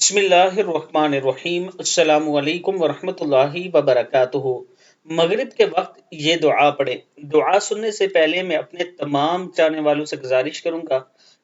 بسم اللہ الرحمن الرحیم، السلام علیکم ورحمۃ اللہ وبرکاتہ۔ مغرب کے وقت یہ دعا پڑھیں۔ دعا سننے سے پہلے میں اپنے تمام چاہنے والوں سے گزارش کروں گا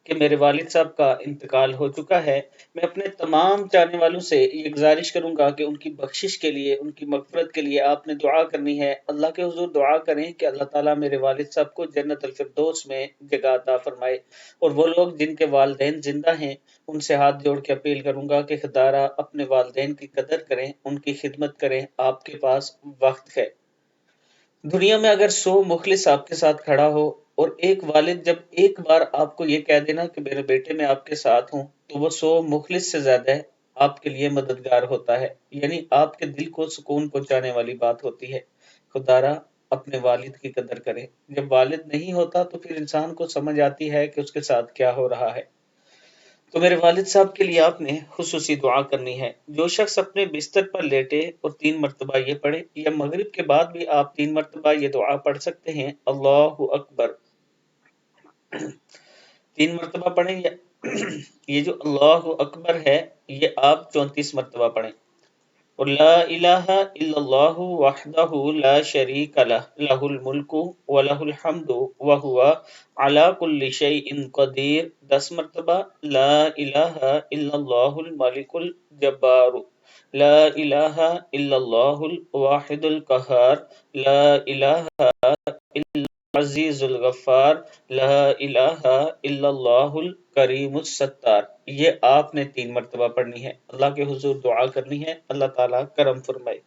کہ میرے والد صاحب کا انتقال ہو چکا ہے۔ میں اپنے تمام چاہنے والوں سے یہ گزارش کروں گا کہ ان کی بخشش کے لیے، ان کی مغفرت کے لیے آپ نے دعا کرنی ہے۔ اللہ کے حضور دعا کریں کہ اللہ تعالیٰ میرے والد صاحب کو جنت الفردوس میں جگہ عطا فرمائے، اور وہ لوگ جن کے والدین زندہ ہیں ان سے ہاتھ جوڑ کے اپیل کروں گا کہ خدارہ اپنے والدین کی قدر کریں، ان کی خدمت کریں، آپ کے پاس وقت ہے۔ دنیا میں اگر 100 مخلص آپ کے ساتھ کھڑا ہو اور ایک والد جب ایک بار آپ کو یہ کہہ دینا کہ میرے بیٹے میں آپ کے ساتھ ہوں، تو وہ 100 مخلص سے زیادہ ہے آپ کے لیے مددگار ہوتا ہے، یعنی آپ کے دل کو سکون پہنچانے والی بات ہوتی ہے۔ خدارہ اپنے والد کی قدر کریں۔ جب والد نہیں ہوتا تو پھر انسان کو سمجھ آتی ہے کہ اس کے ساتھ کیا ہو رہا ہے۔ تو میرے والد صاحب کے لیے آپ نے خصوصی دعا کرنی ہے۔ جو شخص اپنے بستر پر لیٹے اور 3 مرتبہ یہ پڑھے، یا مغرب کے بعد بھی آپ 3 مرتبہ یہ دعا پڑھ سکتے ہیں، اللہ اکبر 3 مرتبہ پڑھیں، یا یہ جو اللہ اکبر ہے یہ آپ 34 مرتبہ پڑھیں۔ اور لا الہ الا اللہ وحدہ لا شریک لہ الملک ولہ الحمد وہو علی کل شیء قدیر 10 مرتبہ۔ لا الہ الا اللہ الملک الجبار، لا الہ الا اللہ الواحد القہار، لا الہ الا العزیز الغفار، لا الہ الا اللہ الکریم الستار۔ یہ آپ نے 3 مرتبہ پڑھنی ہے۔ اللہ کے حضور دعا کرنی ہے، اللہ تعالیٰ کرم فرمائے۔